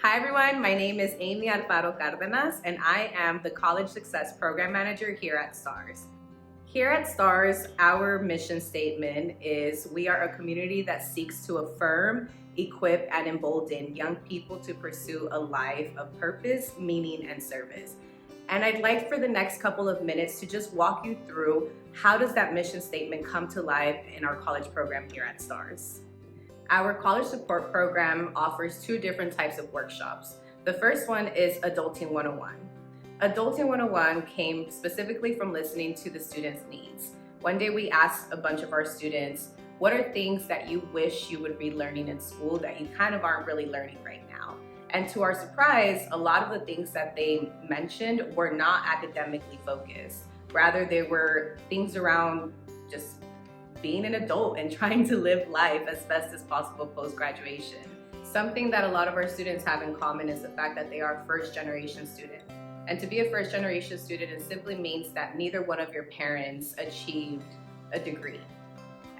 Hi everyone, my name is Amy Alfaro-Cardenas and I am the College Success Program Manager here at STARS. Here at STARS, our mission statement is we are a community that seeks to affirm, equip, and embolden young people to pursue a life of purpose, meaning, and service. And I'd like for the next couple of minutes to just walk you through how does that mission statement come to life in our college program here at STARS. Our college support program offers two different types of workshops. The first one is Adulting 101. Adulting 101 came specifically from listening to the students' needs. One day we asked a bunch of our students, what are things that you wish you would be learning in school that you kind of aren't really learning right now? And to our surprise, a lot of the things that they mentioned were not academically focused. Rather, they were things around just being an adult and trying to live life as best as possible post-graduation. Something that a lot of our students have in common is the fact that they are first-generation students. And to be a first-generation student, it simply means that neither one of your parents achieved a degree.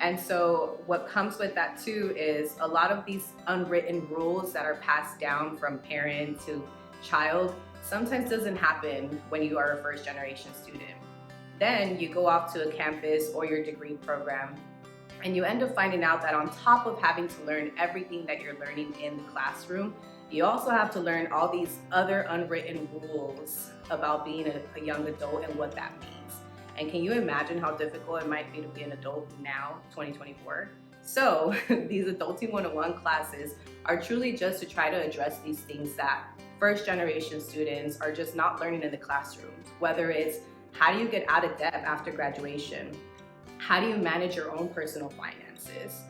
And so what comes with that too is a lot of these unwritten rules that are passed down from parent to child sometimes doesn't happen when you are a first-generation student. Then you go off to a campus or your degree program and you end up finding out that on top of having to learn everything that you're learning in the classroom, you also have to learn all these other unwritten rules about being a young adult and what that means. And can you imagine how difficult it might be to be an adult now, 2024? So these Adulting 101 classes are truly just to try to address these things that first generation students are just not learning in the classrooms, whether it's how do you get out of debt after graduation? How do you manage your own personal finances?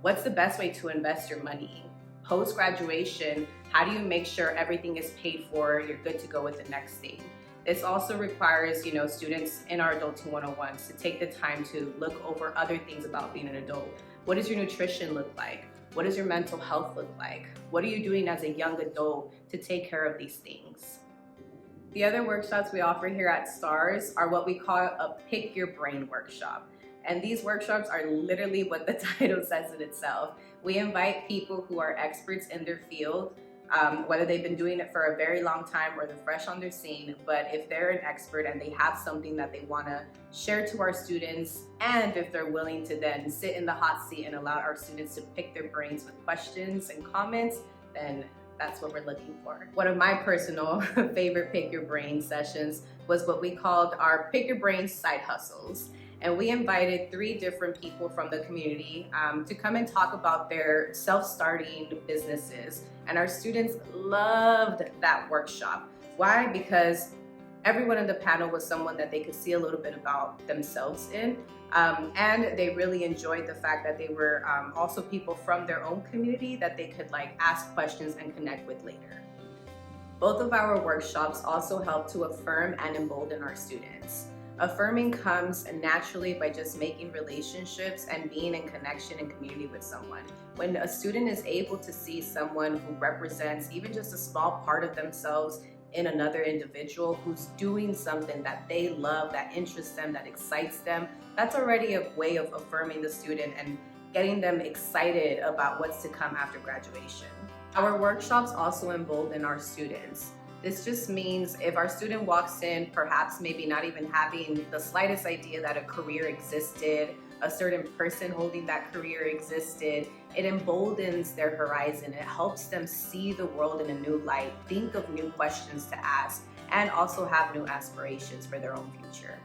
What's the best way to invest your money? Post-graduation, how do you make sure everything is paid for, you're good to go with the next thing? This also requires, students in our Adulting 101s to take the time to look over other things about being an adult. What does your nutrition look like? What does your mental health look like? What are you doing as a young adult to take care of these things? The other workshops we offer here at STARS are what we call a Pick Your Brain workshop. And these workshops are literally what the title says in itself. We invite people who are experts in their field, whether they've been doing it for a very long time or they're fresh on their scene, but if they're an expert and they have something that they want to share to our students, and if they're willing to then sit in the hot seat and allow our students to pick their brains with questions and comments, then that's what we're looking for. One of my personal favorite Pick Your Brain sessions was what we called our Pick Your Brain side hustles. And we invited 3 different people from the community to come and talk about their self-starting businesses. And our students loved that workshop. Why? Because everyone in the panel was someone that they could see a little bit about themselves in. And they really enjoyed the fact that they were also people from their own community that they could ask questions and connect with later. Both of our workshops also help to affirm and embolden our students. Affirming comes naturally by just making relationships and being in connection and community with someone. When a student is able to see someone who represents even just a small part of themselves in another individual who's doing something that they love, that interests them, that excites them, that's already a way of affirming the student and getting them excited about what's to come after graduation. Our workshops also embolden our students. This just means if our student walks in, perhaps maybe not even having the slightest idea that a career existed, a certain person holding that career existed, it emboldens their horizon. It helps them see the world in a new light, think of new questions to ask, and also have new aspirations for their own future.